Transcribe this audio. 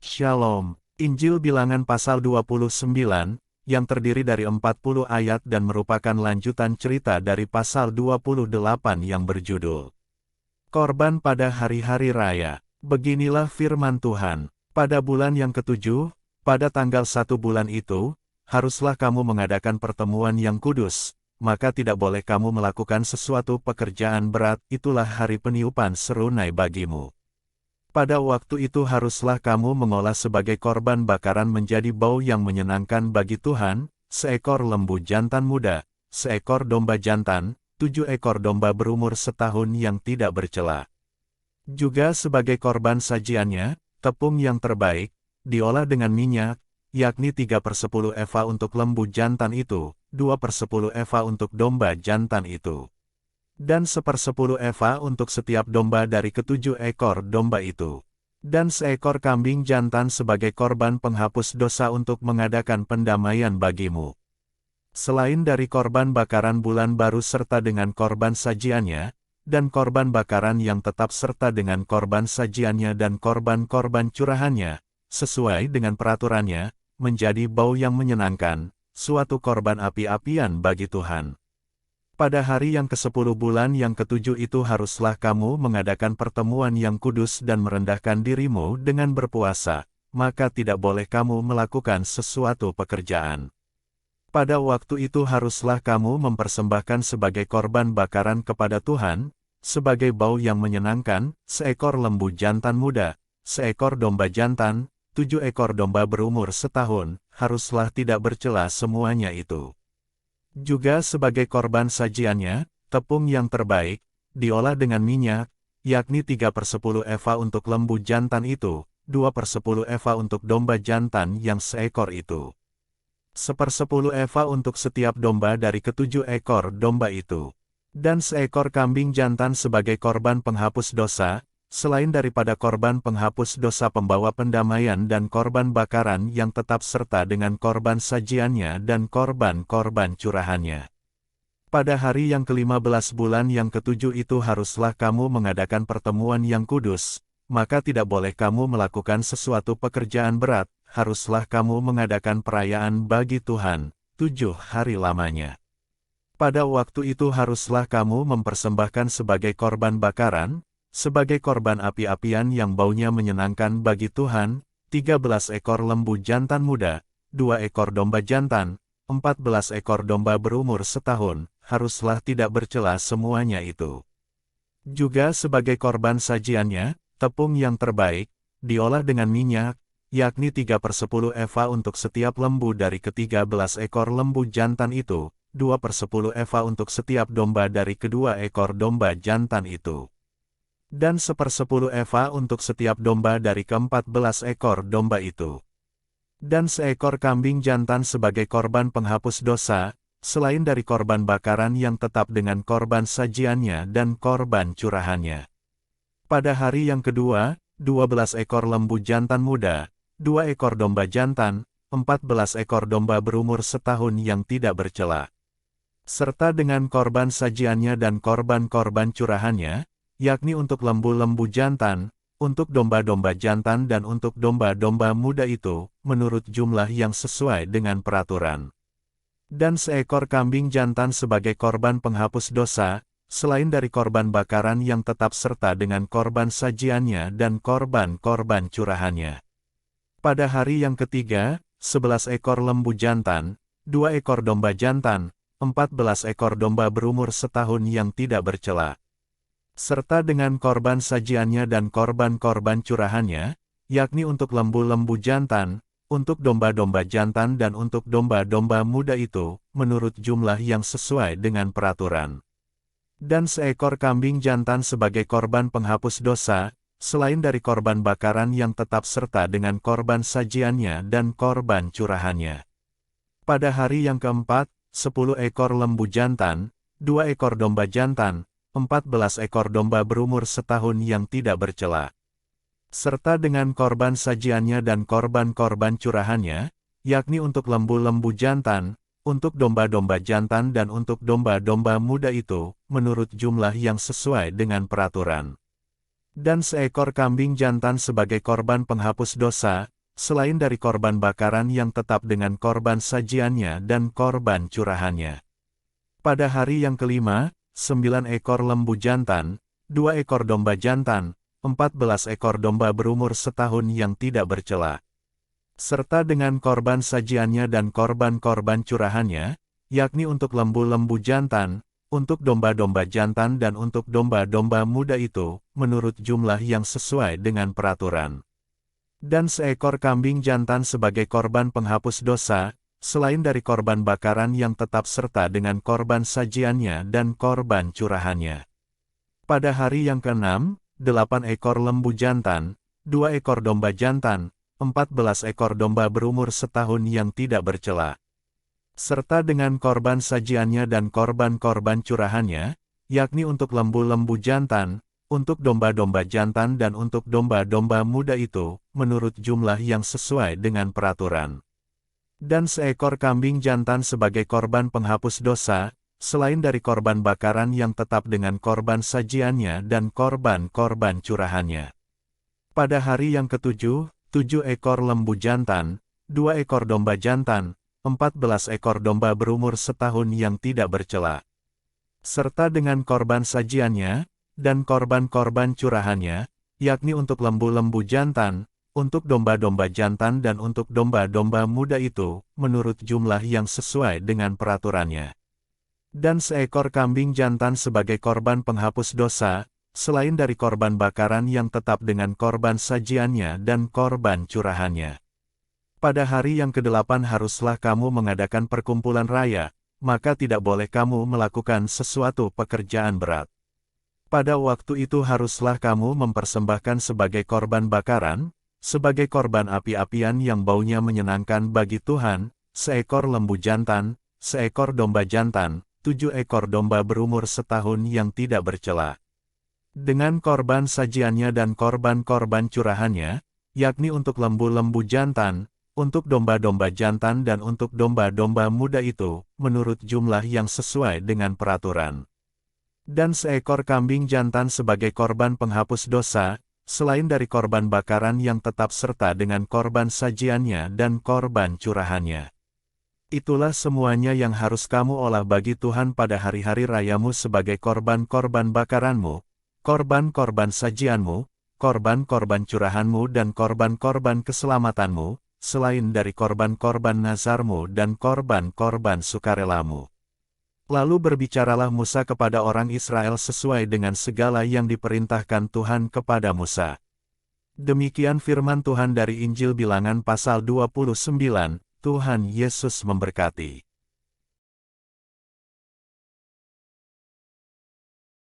Shalom. Injil Bilangan pasal 29, yang terdiri dari 40 ayat dan merupakan lanjutan cerita dari pasal 28 yang berjudul Korban pada Hari-Hari Raya. Beginilah firman Tuhan. Pada bulan yang ketujuh, pada tanggal 1 bulan itu, haruslah kamu mengadakan pertemuan yang kudus, maka tidak boleh kamu melakukan sesuatu pekerjaan berat, itulah hari peniupan serunai bagimu. Pada waktu itu haruslah kamu mengolah sebagai korban bakaran menjadi bau yang menyenangkan bagi Tuhan, seekor lembu jantan muda, seekor domba jantan, 7 ekor domba berumur setahun yang tidak bercela. Juga sebagai korban sajiannya, tepung yang terbaik, diolah dengan minyak, yakni 3/10 eva untuk lembu jantan itu, 2/10 eva untuk domba jantan itu, dan 1/10 eva untuk setiap domba dari ke-7 ekor domba itu, dan seekor kambing jantan sebagai korban penghapus dosa untuk mengadakan pendamaian bagimu. Selain dari korban bakaran bulan baru serta dengan korban sajiannya, dan korban bakaran yang tetap serta dengan korban sajiannya dan korban-korban curahannya, sesuai dengan peraturannya, menjadi bau yang menyenangkan, suatu korban api-apian bagi Tuhan. Pada hari yang ke-10 bulan yang ke-7 itu haruslah kamu mengadakan pertemuan yang kudus dan merendahkan dirimu dengan berpuasa, maka tidak boleh kamu melakukan sesuatu pekerjaan. Pada waktu itu haruslah kamu mempersembahkan sebagai korban bakaran kepada Tuhan, sebagai bau yang menyenangkan, seekor lembu jantan muda, seekor domba jantan, 7 ekor domba berumur setahun, haruslah tidak bercela semuanya itu. Juga sebagai korban sajiannya, tepung yang terbaik, diolah dengan minyak, yakni 3/10 eva untuk lembu jantan itu, 2/10 eva untuk domba jantan yang seekor itu, 1/10 eva untuk setiap domba dari ke-7 ekor domba itu, dan seekor kambing jantan sebagai korban penghapus dosa, selain daripada korban penghapus dosa pembawa pendamaian dan korban bakaran yang tetap serta dengan korban sajiannya dan korban-korban curahannya. Pada hari yang ke-15 bulan yang ke-7 itu haruslah kamu mengadakan pertemuan yang kudus, maka tidak boleh kamu melakukan sesuatu pekerjaan berat, haruslah kamu mengadakan perayaan bagi Tuhan, 7 hari lamanya. Pada waktu itu haruslah kamu mempersembahkan sebagai korban bakaran, sebagai korban api-apian yang baunya menyenangkan bagi Tuhan, 13 ekor lembu jantan muda, 2 ekor domba jantan, 14 ekor domba berumur setahun, haruslah tidak bercela semuanya itu. Juga sebagai korban sajiannya, tepung yang terbaik, diolah dengan minyak, yakni 3/10 eva untuk setiap lembu dari ke-13 ekor lembu jantan itu, 2/10 eva untuk setiap domba dari kedua ekor domba jantan itu, dan 1/10 eva untuk setiap domba dari ke-14 ekor domba itu, dan seekor kambing jantan sebagai korban penghapus dosa, selain dari korban bakaran yang tetap dengan korban sajiannya dan korban curahannya. Pada hari yang kedua, 12 ekor lembu jantan muda, 2 ekor domba jantan, 14 ekor domba berumur setahun yang tidak bercela, serta dengan korban sajiannya dan korban-korban curahannya, yakni untuk lembu-lembu jantan, untuk domba-domba jantan dan untuk domba-domba muda itu, menurut jumlah yang sesuai dengan peraturan. Dan seekor kambing jantan sebagai korban penghapus dosa, selain dari korban bakaran yang tetap serta dengan korban sajiannya dan korban-korban curahannya. Pada hari yang ketiga, 11 ekor lembu jantan, 2 ekor domba jantan, 14 ekor domba berumur setahun yang tidak bercela, serta dengan korban sajiannya dan korban-korban curahannya, yakni untuk lembu-lembu jantan, untuk domba-domba jantan dan untuk domba-domba muda itu, menurut jumlah yang sesuai dengan peraturan. Dan seekor kambing jantan sebagai korban penghapus dosa, selain dari korban bakaran yang tetap serta dengan korban sajiannya dan korban curahannya. Pada hari yang keempat, 10 ekor lembu jantan, 2 ekor domba jantan, 14 ekor domba berumur setahun yang tidak bercela, serta dengan korban sajiannya dan korban-korban curahannya, yakni untuk lembu-lembu jantan, untuk domba-domba jantan dan untuk domba-domba muda itu, menurut jumlah yang sesuai dengan peraturan. Dan seekor kambing jantan sebagai korban penghapus dosa, selain dari korban bakaran yang tetap dengan korban sajiannya dan korban curahannya. Pada hari yang kelima, 9 ekor lembu jantan, 2 ekor domba jantan, 14 ekor domba berumur setahun yang tidak bercela. Serta dengan korban sajiannya dan korban-korban curahannya, yakni untuk lembu-lembu jantan, untuk domba-domba jantan dan untuk domba-domba muda itu, menurut jumlah yang sesuai dengan peraturan. Dan seekor kambing jantan sebagai korban penghapus dosa, selain dari korban bakaran yang tetap serta dengan korban sajiannya dan korban curahannya. Pada hari yang ke-6, 8 ekor lembu jantan, 2 ekor domba jantan, 14 ekor domba berumur setahun yang tidak bercela. Serta dengan korban sajiannya dan korban-korban curahannya, yakni untuk lembu-lembu jantan, untuk domba-domba jantan dan untuk domba-domba muda itu, menurut jumlah yang sesuai dengan peraturan. Dan seekor kambing jantan sebagai korban penghapus dosa, selain dari korban bakaran yang tetap dengan korban sajiannya dan korban-korban curahannya. Pada hari yang ke-7, 7 ekor lembu jantan, 2 ekor domba jantan, 14 ekor domba berumur setahun yang tidak bercela. Serta dengan korban sajiannya, dan korban-korban curahannya, yakni untuk lembu-lembu jantan, untuk domba-domba jantan dan untuk domba-domba muda itu, menurut jumlah yang sesuai dengan peraturannya. Dan seekor kambing jantan sebagai korban penghapus dosa, selain dari korban bakaran yang tetap dengan korban sajiannya dan korban curahannya. Pada hari yang ke-8 haruslah kamu mengadakan perkumpulan raya, maka tidak boleh kamu melakukan sesuatu pekerjaan berat. Pada waktu itu haruslah kamu mempersembahkan sebagai korban bakaran, sebagai korban api-apian yang baunya menyenangkan bagi Tuhan, seekor lembu jantan, seekor domba jantan, 7 ekor domba berumur setahun yang tidak bercela. Dengan korban sajiannya dan korban-korban curahannya, yakni untuk lembu-lembu jantan, untuk domba-domba jantan dan untuk domba-domba muda itu, menurut jumlah yang sesuai dengan peraturan. Dan seekor kambing jantan sebagai korban penghapus dosa, selain dari korban bakaran yang tetap serta dengan korban sajiannya dan korban curahannya. Itulah semuanya yang harus kamu olah bagi Tuhan pada hari-hari rayamu sebagai korban-korban bakaranmu, korban-korban sajianmu, korban-korban curahanmu dan korban-korban keselamatanmu, selain dari korban-korban nazarmu dan korban-korban sukarelamu. Lalu berbicaralah Musa kepada orang Israel sesuai dengan segala yang diperintahkan Tuhan kepada Musa. Demikian firman Tuhan dari Injil Bilangan pasal 29, Tuhan Yesus memberkati.